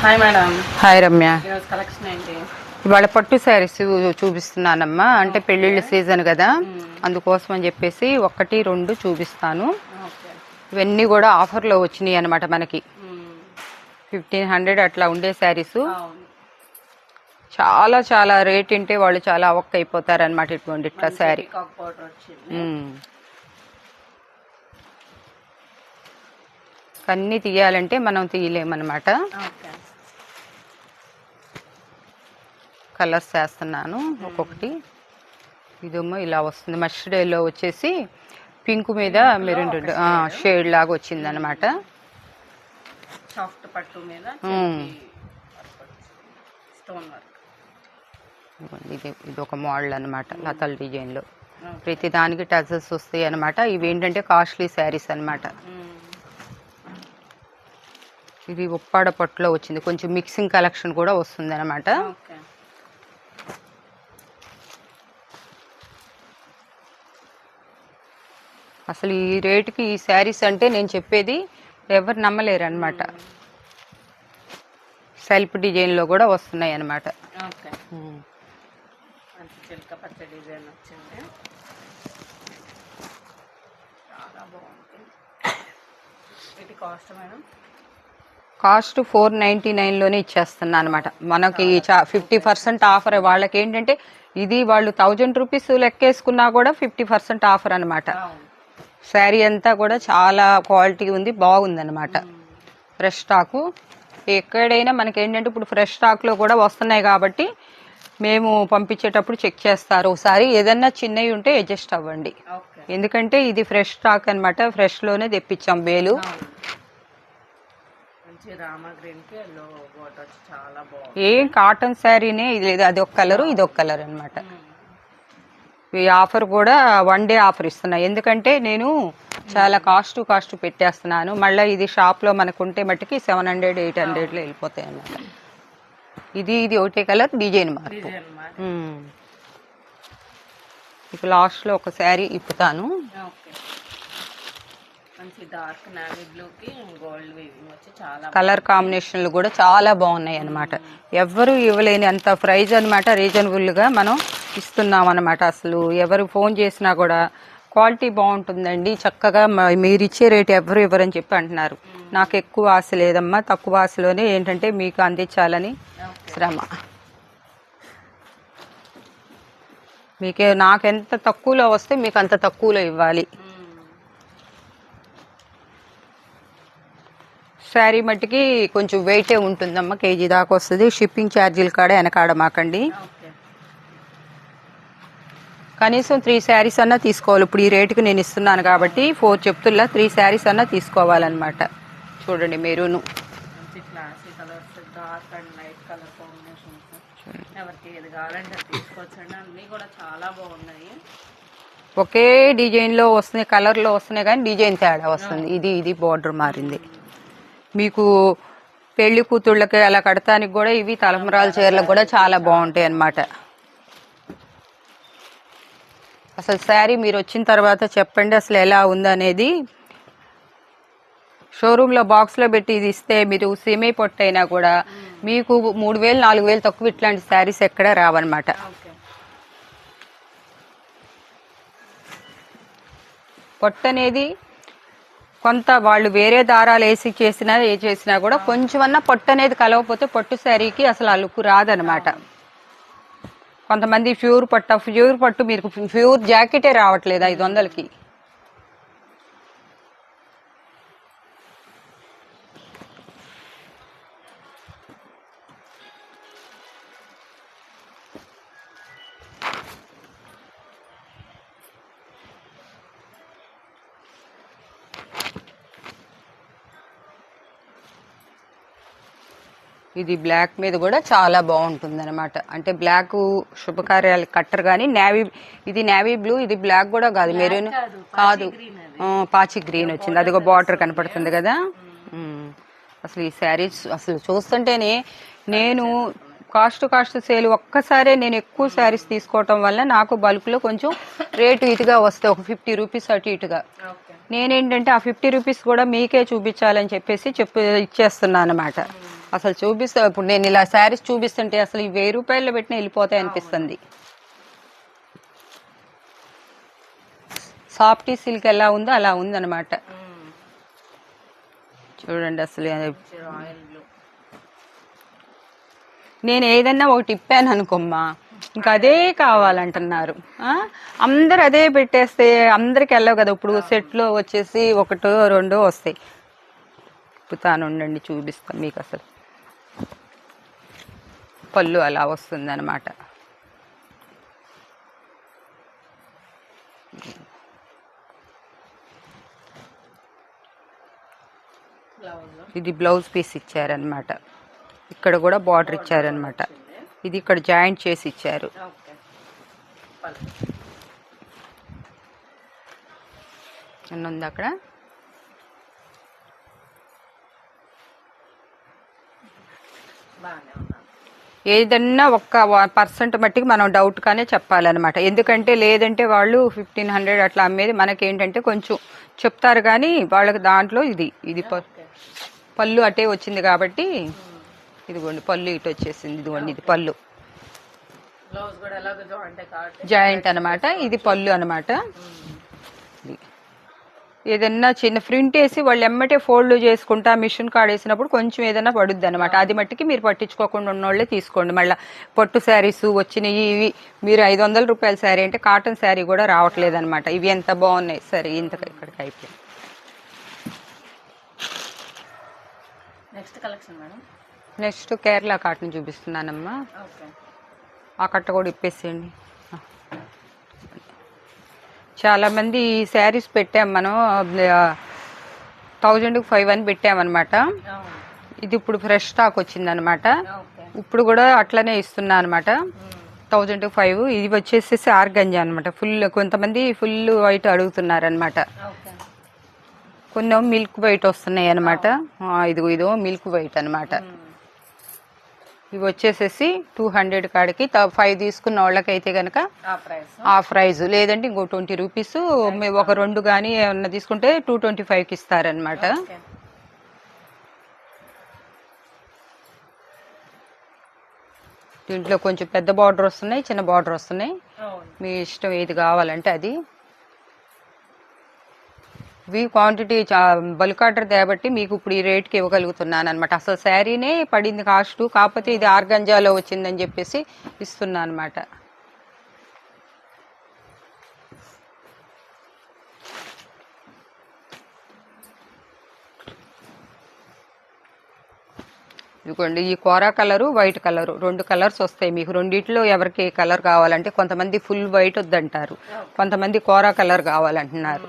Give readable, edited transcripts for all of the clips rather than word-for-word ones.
Hi madam. Hi Ramya. Collection ఏంటి? ఇవాళ పట్టు శారీస్ చూపిస్తున్నానమ్మా. అంటే పెళ్ళిళ్ళ సీజన్ కదా, అందుకోసం అని చెప్పేసి 1, 2 చూపిస్తాను. ఇవన్నీ కూడా ఆఫర్లో వచ్చినాయి అనమాట. మనకి 1500 అట్లా ఉండే శారీస్. చాలా చాలా రేట్ ఉంటే వాళ్ళు చాలా అవక్క అయిపోతారనమాట. ఇటువంటి ఇట్లా శారీ అన్నీ తీయాలంటే మనం తీయలేమన్నమాట. కలర్స్ వేస్తున్నాను ఒక్కొక్కటి. ఇదేమో ఇలా వస్తుంది. మస్టర్డ్లో వచ్చేసి పింక్ మీద మెరూన్ రెడ్ షేడ్ లాగా వచ్చింది అనమాట. సాఫ్ట్ పట్టు మీద స్టోన్ వర్క్. ఇది ఒక మోడల్ అనమాట. లతల్ డిజైన్లో ప్రతి దానికి టజల్స్ వస్తాయి అనమాట. ఇవి ఏంటంటే కాస్ట్లీ శారీస్ అనమాట. ఇది ఉప్పాడ పట్టులో వచ్చింది. కొంచెం మిక్సింగ్ కలెక్షన్ కూడా వస్తుంది అనమాట. అసలు ఈ రేటుకి ఈ శారీస్ అంటే నేను చెప్పేది ఎవరు నమ్మలేరు అనమాట. సెల్ఫ్ డిజైన్లో కూడా వస్తున్నాయి అనమాట. కాస్ట్ 499లోనే ఇచ్చేస్తున్నా అనమాట. మనకి 50% ఆఫర్. వాళ్ళకి ఏంటంటే ఇది వాళ్ళు 1000 రూపీస్ లెక్కేసుకున్నా కూడా 50% ఆఫర్ అనమాట. శారీ అంతా కూడా చాలా క్వాలిటీ ఉంది, బాగుంది అనమాట. ఫ్రెష్ స్టాకు ఎక్కడైనా మనకి ఏంటంటే ఇప్పుడు ఫ్రెష్ స్టాక్లో కూడా వస్తున్నాయి కాబట్టి మేము పంపించేటప్పుడు చెక్ చేస్తారు ఒకసారి. ఏదన్నా చిన్నవి ఉంటే అడ్జస్ట్ అవ్వండి, ఎందుకంటే ఇది ఫ్రెష్ స్టాక్ అనమాట. ఫ్రెష్లోనే తెప్పించాం బేలు. ఏం కాటన్ శారీనే ఇది లేదు. అది ఒక కలరు, ఇది ఒక కలర్ అనమాట. ఈ ఆఫర్ కూడా 1 డే ఆఫర్ ఇస్తున్నా, ఎందుకంటే నేను చాలా కాస్ట్ పెట్టేస్తున్నాను. మళ్ళీ ఇది షాప్లో మనకు ఉంటే మట్టుకి 700, 800లో వెళ్ళిపోతాయి అన్నమాట. ఇది ఒకటే కలర్, డిజైన్ మార్పు. ఇప్పుడు లాస్ట్లో ఒక శారీ ఇప్పుతాను. కలర్ కాంబినేషన్లు కూడా చాలా బాగున్నాయి అనమాట. ఎవరు ఇవ్వలేని అంత ప్రైజ్ అనమాట. రీజనబుల్గా మనం ఇస్తున్నాం అనమాట. అసలు ఎవరు ఫోన్ చేసినా కూడా క్వాలిటీ బాగుంటుందండి, చక్కగా మీరు ఇచ్చే రేట్ ఎవరు ఇవ్వరని చెప్పి అంటున్నారు. నాకు ఎక్కువ ఆశ లేదమ్మా, తక్కువ ఆశలోనే ఏంటంటే మీకు అందించాలని శ్రమ. మీకే నాకెంత తక్కువలో వస్తే మీకు అంత తక్కువలో ఇవ్వాలి. శారీ మట్టికి కొంచెం వెయిటే ఉంటుందమ్మా, కేజీ దాకా వస్తుంది. షిప్పింగ్ ఛార్జీలు కాడ వెనకాడమాకండి. కనీసం 3 శారీస్ అన్నా తీసుకోవాలి. ఇప్పుడు ఈ రేటుకి నేను ఇస్తున్నాను కాబట్టి 4 చెప్తున్నా, 3 శారీస్ అన్నా తీసుకోవాలన్నమాట. చూడండి మెరూను, ఒకే డిజైన్లో వస్తున్నాయి, కలర్లో వస్తున్నాయి, కానీ డిజైన్ తేడా వస్తుంది. ఇది బార్డర్ మారింది. మీకు పెళ్లి కూతుళ్ళకి అలా కడతానికి కూడా ఇవి తలమరాల చీరలకు కూడా చాలా బాగుంటాయి అన్నమాట. అసలు శారీ మీరు వచ్చిన తర్వాత చెప్పండి అసలు ఎలా ఉందనేది. షోరూంలో బాక్స్లో పెట్టి ఇది ఇస్తే మీరు సేమీ పొట్టైనా కూడా మీకు 3000, 4000 తక్కువ ఇట్లాంటి శారీస్ ఎక్కడ రావన్నమాట. పొట్టు అనేది కొంత వాళ్ళు వేరే దారాలు వేసి చేసినా కూడా కొంచెమన్నా పొట్టు అనేది కలవకపోతే పొట్టు శారీకి అసలు ఆ లుక్ రాదనమాట. కొంతమంది ప్యూర్ పట్టు మీకు ప్యూర్ జాకెటే రావట్లేదు 500కి. ఇది బ్లాక్ మీద కూడా చాలా బాగుంటుంది అనమాట. అంటే బ్లాక్ శుభకార్యాలు కట్టరు, కానీ ఇది నేవీ బ్లూ, ఇది బ్లాక్ కూడా కాదు, మెరూన్ కాదు, పాచి గ్రీన్ వచ్చింది. అదిగో బార్డర్ కనపడుతుంది కదా. అసలు ఈ శారీస్ అసలు చూస్తుంటేనే నేను కాస్ట్ సేల్ ఒక్కసారే నేను ఎక్కువ శారీస్ తీసుకోవటం వల్ల నాకు బల్క్లో కొంచెం రేటు ఇటుగా వస్తాయి, ఒక 50 రూపీస్ అటు ఇటుగా. నేనేంటంటే ఆ 50 రూపీస్ కూడా మీకే చూపించాలని చెప్పేసి ఇచ్చేస్తున్నాను అనమాట. అసలు చూపిస్తా, ఇప్పుడు నేను ఇలా శారీస్ చూపిస్తుంటే అసలు ఈ 1000 రూపాయల్లో పెట్టినా వెళ్ళిపోతాయి అనిపిస్తుంది. సాఫ్టీ సిల్క్ ఎలా ఉందో అలా ఉందన్నమాట. చూడండి అసలు నేను ఏదన్నా ఒకటి ఇప్పాను అనుకోమ్మా, ఇంకా అదే కావాలంటున్నారు. అందరు అదే పెట్టేస్తే అందరికి వెళ్ళవు కదా. ఇప్పుడు సెట్లో వచ్చేసి 1 2 వస్తాయి. ఇప్పుతాను ఉండండి, చూపిస్తాను మీకు. అసలు పళ్ళు అలా వస్తుంది అనమాట. ఇది బ్లౌజ్ పీస్ ఇచ్చారనమాట. ఇక్కడ కూడా బార్డర్ ఇచ్చారనమాట. ఇది ఇక్కడ జాయింట్ చేసి ఇచ్చారు. ఎన్ని ఉంది అక్కడ? ఏదన్నా 1% మట్టికి మనం డౌట్గానే చెప్పాలన్నమాట. ఎందుకంటే లేదంటే వాళ్ళు 1500 అట్లా అమ్మేది మనకేంటంటే కొంచెం చెప్తారు, కానీ వాళ్ళకి దాంట్లో ఇది పళ్ళు అటే వచ్చింది కాబట్టి ఇదిగోండి పళ్ళు ఇటు వచ్చేసింది. ఇదిగోండి ఇది పళ్ళు జాయింట్ అనమాట. ఇది పళ్ళు అనమాట. ఏదన్నా చిన్న ప్రింట్ వేసి వాళ్ళు ఎమ్మటే ఫోల్డ్ చేసుకుంటా మిషన్ కార్డ్ వేసినప్పుడు కొంచెం ఏదైనా పడుద్ది అనమాట. అది మట్టికి మీరు పట్టించుకోకుండా ఉన్నోళ్ళే తీసుకోండి. మళ్ళీ పట్టు శారీస్ వచ్చినాయి ఇవి మీరు 500 రూపాయల శారీ అంటే కాటన్ శారీ కూడా రావట్లేదు అనమాట. ఇవి ఎంత బాగున్నాయి. సరే ఇంత ఇక్కడికి అయిపోయింది. నెక్స్ట్ కేరళ కాటన్ చూపిస్తున్నానమ్మా. ఆ కట్ట కూడా ఇప్పేసేయండి. చాలా మంది ఈ శారీస్ పెట్టాం మనం 1000-5 అని పెట్టామన్నమాట. ఇది ఇప్పుడు ఫ్రెష్ స్టాక్ వచ్చిందనమాట. ఇప్పుడు కూడా అట్లనే ఇస్తున్నా అనమాట. 1000-5. ఇది వచ్చేసేసి ఆర్గంజా అనమాట. కొంతమంది ఫుల్ వైట్ అడుగుతున్నారు అనమాట. కొన్ని మిల్క్ వైట్ వస్తున్నాయి అనమాట. ఇదో మిల్క్ వైట్ అనమాట. ఇవి వచ్చేసేసి 200 కాడికి 5 తీసుకున్న వాళ్ళకైతే కనుక హాఫ్ ప్రైజ్, లేదంటే ఇంకో 20 రూపీస్ ఒక 2 కానీ ఏమన్నా తీసుకుంటే 225కి ఇస్తారనమాట. దీంట్లో కొంచెం పెద్ద బార్డర్ వస్తున్నాయి, చిన్న బార్డర్ వస్తున్నాయి. మీ ఇష్టం ఏది కావాలంటే అది. ఇవి క్వాంటిటీ బల్క్ ఆర్డర్ కాబట్టి మీకు ఇప్పుడు ఈ రేట్కి ఇవ్వగలుగుతున్నాను అనమాట. అసలు శారీనే పడింది కాస్ట్, కాకపోతే ఇది ఆర్గంజాలో వచ్చిందని చెప్పేసి ఇస్తున్నా అనమాట. ఇదిగోండి ఈ కోరా కలరు వైట్ కలరు 2 కలర్స్ వస్తాయి మీకు. రెండిట్లో ఎవరికి ఏ కలర్ కావాలంటే, కొంతమంది ఫుల్ వైట్ వద్దంటారు, కొంతమంది కోరా కలర్ కావాలంటున్నారు.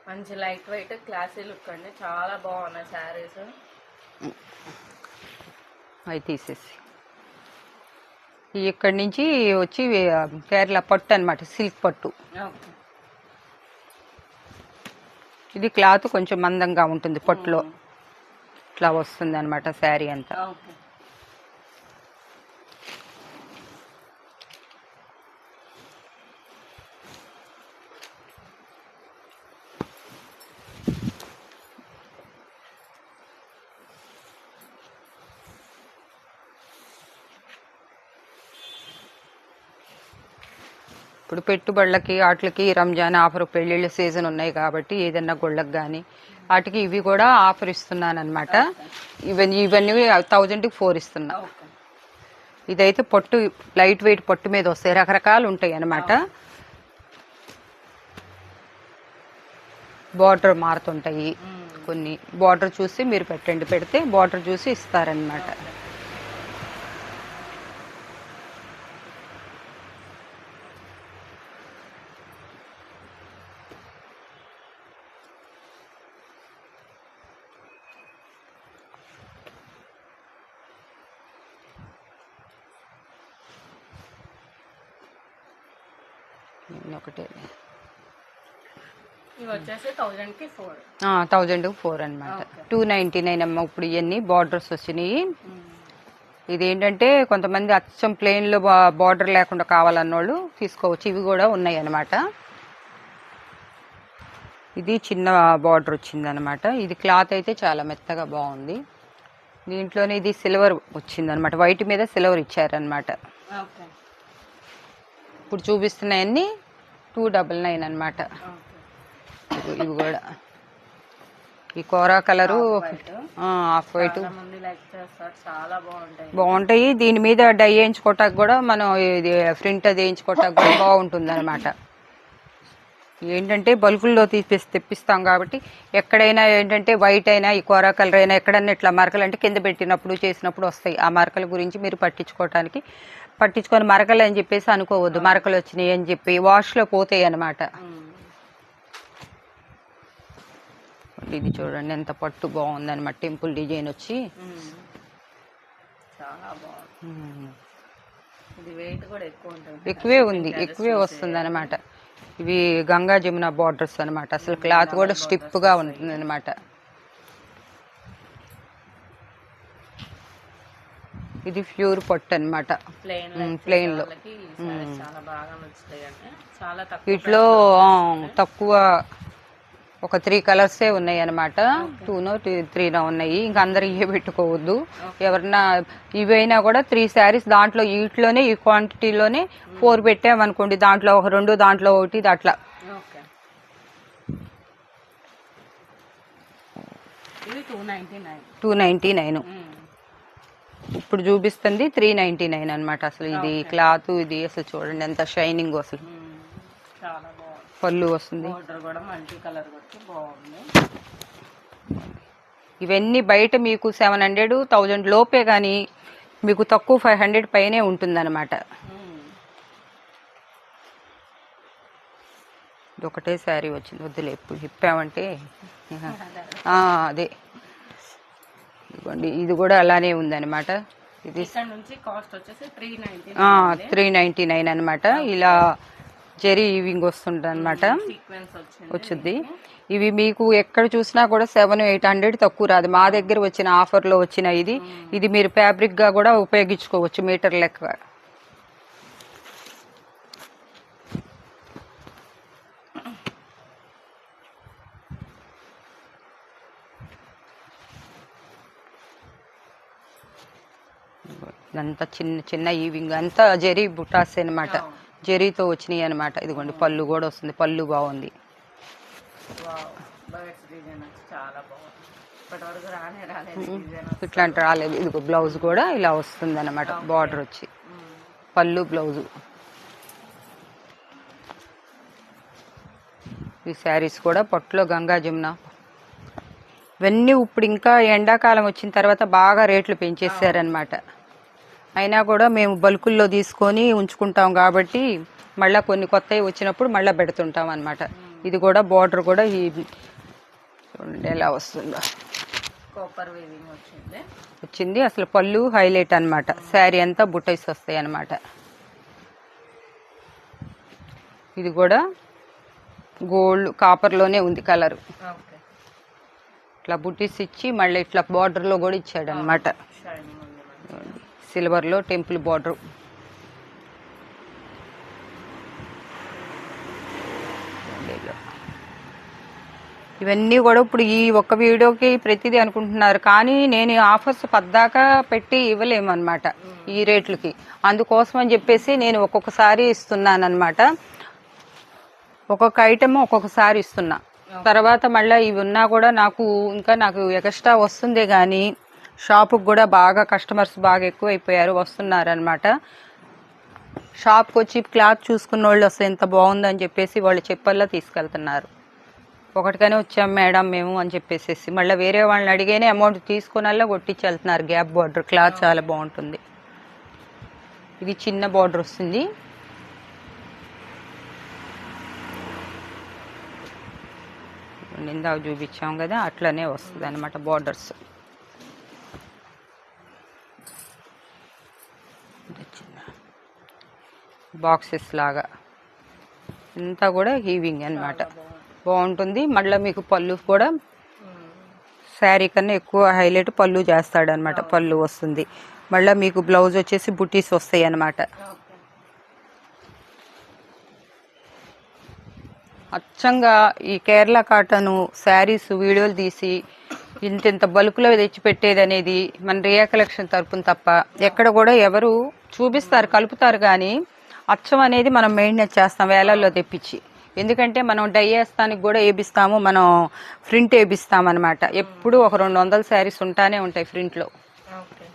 మంచి లైట్ వెయిట్ క్లాసీ లుక్ అండి, చాలా బాగున్నాయి శారీస్. అవి తీసేసి ఇక్కడి నుంచి వచ్చి కేరళ పట్టు అనమాట, సిల్క్ పట్టు. ఇది క్లాత్ కొంచెం మందంగా ఉంటుంది, పట్టులో ఇట్లా వస్తుంది అనమాట శారీ అంతా. ఇప్పుడు పెట్టుబడులకి వాటికి రంజాన్ ఆఫర్, పెళ్ళిళ్ళ సీజన్ ఉన్నాయి కాబట్టి ఏదన్నా గుళ్ళకి కానీ వాటికి ఇవి కూడా ఆఫర్ ఇస్తున్నాను అనమాట. ఇవన్నీ 1000కి 4 ఇస్తున్నా. ఇదైతే పట్టు లైట్ వెయిట్ పట్టు మీద వస్తాయి, రకరకాలు ఉంటాయి అన్నమాట. బార్డర్ మారుతుంటాయి కొన్ని. బార్డర్ చూసి మీరు పెట్టండి, పెడితే బార్డర్ చూసి ఇస్తారనమాట. ఒకటే 1000కి 4 అనమాట. 299 అమ్మ. ఇప్పుడు ఇవన్నీ బార్డర్స్ వచ్చినాయి. ఇదేంటంటే కొంతమంది అచ్చం ప్లెయిన్లో బార్డర్ లేకుండా కావాలన్నోళ్ళు తీసుకోవచ్చు. ఇవి కూడా ఉన్నాయి అన్నమాట. ఇది చిన్న బార్డర్ వచ్చింది అనమాట. ఇది క్లాత్ అయితే చాలా మెత్తగా బాగుంది. దీంట్లోనే ఇది సిల్వర్ వచ్చింది అనమాట. వైట్ మీద సిల్వర్ ఇచ్చారనమాట. ఓకే. ఇప్పుడు చూపిస్తున్నాయన్నీ 299 అనమాట. ఇవి కూడా ఈ కోరా కలరు ఆఫ్ వైట్ బాగుంటాయి. దీని మీద డై వేయించుకోవటానికి కూడా మనం ఇది ప్రింట్ అది వేయించుకోవటానికి కూడా బాగుంటుంది అనమాట. ఏంటంటే బల్కుల్లో తెప్పిస్తాం కాబట్టి ఎక్కడైనా ఏంటంటే వైట్ అయినా ఈ కోరా కలర్ అయినా ఎక్కడన్నా ఇట్లా మరకలు అంటే కింద పెట్టినప్పుడు చేసినప్పుడు వస్తాయి. ఆ మరకల గురించి మీరు పట్టించుకొని మరకలు అని చెప్పేసి అనుకోవద్దు. మరకలు వచ్చినాయి అని చెప్పి వాష్లో పోతాయి అన్నమాట. ఇది చూడండి ఎంత పట్టు బాగుంది అనమాట. టెంపుల్ డిజైన్ వచ్చి చాలా బాగుంది. ఇది వెయిట్ కూడా ఎక్కువే వస్తుంది అనమాట. ఇవి గంగా జమున బార్డర్స్ అనమాట. అసలు క్లాత్ కూడా స్టిప్ గా ఉంటుంది అనమాట. ఇది ప్యూర్ పట్టు అనమాట. ప్లెయిన్ లో వీటిలో తక్కువ ఒక 3 కలర్సే ఉన్నాయి అనమాట. 2నో 3నో ఉన్నాయి. ఇంకా అందరు ఇవే పెట్టుకోవద్దు. ఎవరన్నా ఇవైనా కూడా 3 శారీస్ దాంట్లో వీటిలోనే ఈ క్వాంటిటీలోనే 4 పెట్టామనుకోండి. దాంట్లో ఒక 2, దాంట్లో 1 అట్లా. 299. ఇప్పుడు చూపిస్తుంది 399 అనమాట. అసలు ఇది క్లాత్ ఇది అసలు చూడండి ఎంత షైనింగ్ అసలు. పళ్ళు వస్తుంది. ఇవన్నీ బయట మీకు 700, 1000 లోపే కానీ మీకు తక్కువ 500 పైనే ఉంటుంది అనమాట. ఇది ఒకటే శారీ వచ్చింది. వద్దులే ఎప్పుడు ఇప్పామంటే అదే ఇదిగోండి. ఇది కూడా అలానే ఉందన్నమాట. ఇది 399 అనమాట. ఇలా జెరీ ఈవింగ్ వస్తుంటుంది అనమాట. వచ్చుద్ది. ఇవి మీకు ఎక్కడ చూసినా కూడా 700-800 తక్కువ రాదు. మా దగ్గర వచ్చిన ఆఫర్లో వచ్చిన ఇది మీరు ఫ్యాబ్రిక్ గా కూడా ఉపయోగించుకోవచ్చు మీటర్ లెక్క. అంతా చిన్న చిన్న ఈవింగ్ అంతా జెరీ బుటాస్ అనమాట. జెరీతో వచ్చినాయి అనమాట. ఇదిగోండి పళ్ళు కూడా వస్తుంది. పళ్ళు బాగుంది. ఇట్లాంటి రాలేదు. ఇదిగో బ్లౌజ్ కూడా ఇలా వస్తుంది అనమాట. బార్డర్ వచ్చి పళ్ళు బ్లౌజు. ఈ శారీస్ కూడా పట్టులో గంగా జమున. ఇవన్నీ ఇప్పుడు ఇంకా ఎండాకాలం వచ్చిన తర్వాత బాగా రేట్లు పెంచేసారనమాట. అయినా కూడా మేము బల్కుల్లో తీసుకొని ఉంచుకుంటాం కాబట్టి మళ్ళీ కొన్ని కొత్తవి వచ్చినప్పుడు మళ్ళీ పెడుతుంటాం అనమాట. ఇది కూడా బార్డర్ కూడా ఈ చూడండి ఎలా వస్తుందో. వచ్చింది అసలు పళ్ళు హైలైట్ అనమాట. శారీ అంతా బుట్టైస్ వస్తాయి అనమాట. ఇది కూడా గోల్డ్ కాపర్లోనే ఉంది కలరు. ఇట్లా బుట్టీస్ ఇచ్చి మళ్ళీ ఇట్లా బార్డర్లో కూడా ఇచ్చాడు అనమాట. సిల్వర్లో టెంపుల్ బార్డర్. ఇవన్నీ కూడా ఇప్పుడు ఈ ఒక్క వీడియోకి ప్రతిదీ అనుకుంటున్నారు, కానీ నేను ఆఫర్స్ పద్దాకా పెట్టి ఇవ్వలేము అనమాట ఈ రేట్లకి. అందుకోసం అని చెప్పేసి నేను ఒక్కొక్కసారి ఇస్తున్నాను అనమాట. ఒక్కొక్క ఐటమ్ ఒక్కొక్కసారి ఇస్తున్నా. తర్వాత మళ్ళీ ఇవి ఉన్నా కూడా నాకు ఎక్స్ట్రా వస్తుందే కానీ షాపుకి కూడా బాగా కస్టమర్స్ బాగా ఎక్కువైపోయారు, వస్తున్నారు అనమాట. షాప్కి వచ్చి క్లాత్ చూసుకున్న వాళ్ళు వస్తే ఎంత బాగుందని చెప్పేసి వాళ్ళు చెప్పల్లా తీసుకెళ్తున్నారు. ఒకటిగానే వచ్చాం మేడం మేము అని చెప్పేసి మళ్ళీ వేరే వాళ్ళని అడిగేనే అమౌంట్ తీసుకున్నల్లా కొట్టించి వెళ్తున్నారు. గ్యాప్ బార్డర్ క్లాత్ చాలా బాగుంటుంది. ఇది చిన్న బార్డర్ వస్తుంది. ఇందాక చూపించాం కదా అట్లనే వస్తుంది అనమాట బార్డర్స్. బాక్సెస్ లాగా ఇంతా కూడా హీవింగ్ అనమాట. బాగుంటుంది. మళ్ళీ మీకు పళ్ళు కూడా శారీ కన్నా ఎక్కువ హైలైట్ పళ్ళు చేస్తాడు అనమాట. పళ్ళు వస్తుంది. మళ్ళీ మీకు బ్లౌజ్ వచ్చేసి బుటీస్ వస్తాయి అనమాట. అచ్చంగా ఈ కేరళ కాటను శారీస్ వీడియోలు తీసి ఇంత బల్క్లో తెచ్చి పెట్టేది అనేది మన రియా కలెక్షన్ తరపున తప్ప ఎక్కడ కూడా ఎవరు చూపిస్తారు, కలుపుతారు, కానీ అచ్చం అనేది మనం మెయింటెనెన్స్ చేస్తాం వేలల్లో తెప్పించి. ఎందుకంటే మనం డై వేస్తానికి కూడా వేపిస్తాము, మనం ప్రింట్ వేపిస్తాం అనమాట. ఎప్పుడు ఒక 200 శారీస్ ఉంటానే ఉంటాయి ప్రింట్లో. ఓకే.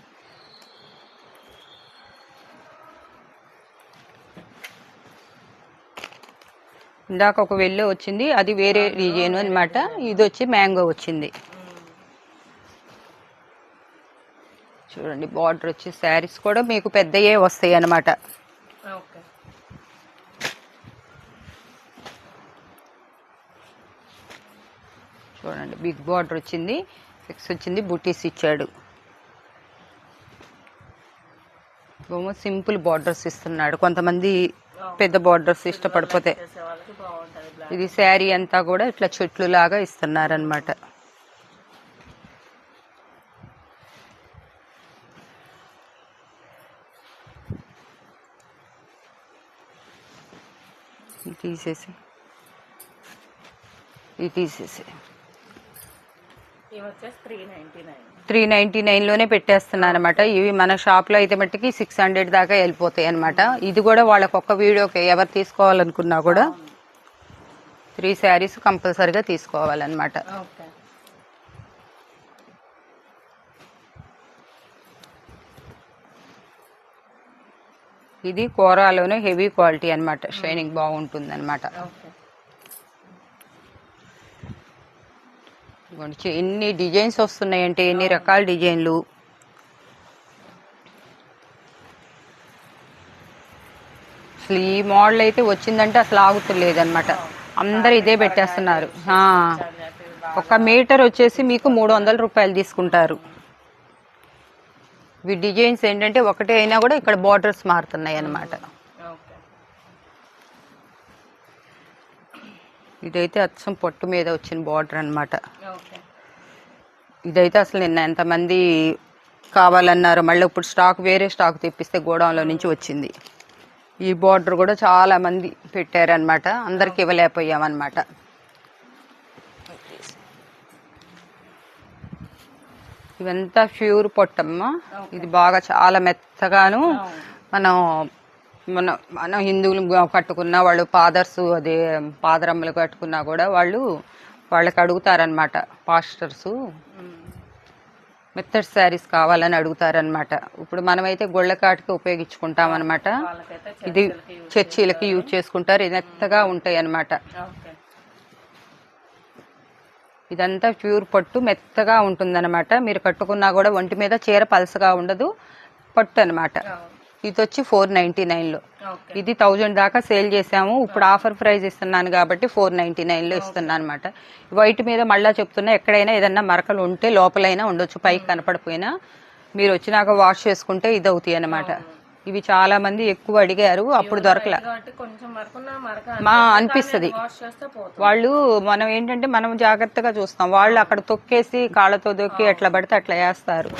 ఇందాక ఒక వెల్లో వచ్చింది, అది వేరే డిజైన్ అనమాట. ఇది వచ్చి మ్యాంగో వచ్చింది. చూడండి బార్డర్ వచ్చి శారీస్ కూడా మీకు పెద్దయే వస్తాయి అన్నమాట. ఓకే. చూడండి బిగ్ బార్డర్ వచ్చింది, ఫిక్స్ వచ్చింది, బుటీస్ ఇచ్చాడు. సింపుల్ బార్డర్స్ ఇస్తున్నాడు. కొంతమంది పెద్ద బార్డర్స్ ఇష్టపడిపోతే ఇది శారీ అంతా కూడా ఇట్లా చెట్లు లాగా ఇస్తున్నారు అనమాట. తీసేసి 399లోనే పెట్టేస్తున్నాను అనమాట. ఇవి మన షాప్లో అయితే మట్టికి 600 దాకా వెళ్ళిపోతాయి అనమాట. ఇది కూడా వాళ్ళకి ఒక్క వీడియోకి ఎవరు తీసుకోవాలనుకున్నా కూడా 3 శారీస్ కంపల్సరీగా తీసుకోవాలన్నమాట. ఇది కోరాలోనే హెవీ క్వాలిటీ అనమాట, షైనింగ్ బాగుంటుంది అనమాట. ఎన్ని డిజైన్స్ వస్తున్నాయంటే, ఎన్ని రకాల డిజైన్లు. అసలు ఈ మోడల్ అయితే వచ్చిందంటే అసలు ఆగుతులేదన్నమాట. అందరు ఇదే పెట్టేస్తున్నారు. 1 మీటర్ వచ్చేసి మీకు 300 రూపాయలు తీసుకుంటారు. ఈ డిజైన్స్ ఏంటంటే ఒకటే అయినా కూడా ఇక్కడ బార్డర్స్ మారుతున్నాయి అన్నమాట. ఇదైతే అచ్చం పొట్టు మీద వచ్చిన బార్డర్ అన్నమాట. ఇదైతే అసలు నిన్న ఎంతమంది కావాలన్నారు, మళ్ళీ ఇప్పుడు స్టాక్ వేరే స్టాక్ తెప్పిస్తే గోడౌన్లో నుంచి వచ్చింది. ఈ బార్డర్ కూడా చాలా మంది పెట్టారనమాట, అందరికి ఇవ్వలేకపోయామన్నమాట. ఇవంతా ప్యూర్ పొట్టమ్మ. ఇది బాగా చాలా మెత్తగాను. మనం హిందువులు కట్టుకున్న వాళ్ళు ఫాదర్స్, అదే ఫాదరమ్మలు కట్టుకున్నా కూడా వాళ్ళకి అడుగుతారనమాట. పాస్టర్స్ మెత్తడ్ శారీస్ కావాలని అడుగుతారనమాట. ఇప్పుడు మనమైతే గొళ్ళకాటికి ఉపయోగించుకుంటాం అనమాట. ఇది చర్చీలకి యూజ్ చేసుకుంటారు. ఇది మెత్తగా ఉంటాయి అన్నమాట. ఇదంతా ప్యూర్ పట్టు, మెత్తగా ఉంటుందన్నమాట. మీరు కట్టుకున్నా కూడా ఒంటి మీద చీర పలసగా ఉండదు, పట్టు అనమాట. ఇది వచ్చి 499లో. ఇది 1000 దాకా సేల్ చేసాము. ఇప్పుడు ఆఫర్ ప్రైస్ ఇస్తున్నాను కాబట్టి 499లో ఇస్తున్నాను అనమాట. వైట్ మీద మళ్ళీ చెప్తున్నా, ఎక్కడైనా ఏదన్నా మరకలు ఉంటే లోపలైనా ఉండొచ్చు, పైకి కనపడిపోయినా మీరు వచ్చినాక వాష్ చేసుకుంటే ఇది అవుతాయి అనమాట. ఇవి చాలా మంది ఎక్కువ అడిగారు, అప్పుడు దొరకలే. అనిపిస్తుంది వాళ్ళు, మనం ఏంటంటే మనం జాగ్రత్తగా చూస్తాం, వాళ్ళు అక్కడ తొక్కేసి కాళ్ళతో దొక్కి ఎట్లా పడితే అట్లా వేస్తారు.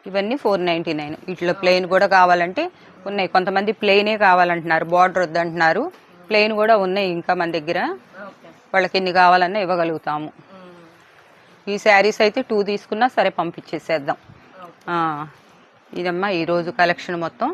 ఇవన్నీ 499. వీటిలో ప్లెయిన్ కూడా కావాలంటే ఉన్నాయి. కొంతమంది ప్లెయినే కావాలంటున్నారు, బార్డర్ వద్దంటున్నారు. ప్లెయిన్ కూడా ఉన్నాయి ఇంకా మన దగ్గర. వాళ్ళకి ఎన్ని కావాలన్నా ఇవ్వగలుగుతాము. ఈ శారీస్ అయితే 2 తీసుకున్నా సరే పంపించేసేద్దాం. ఇదమ్మా ఈరోజు కలెక్షన్ మొత్తం.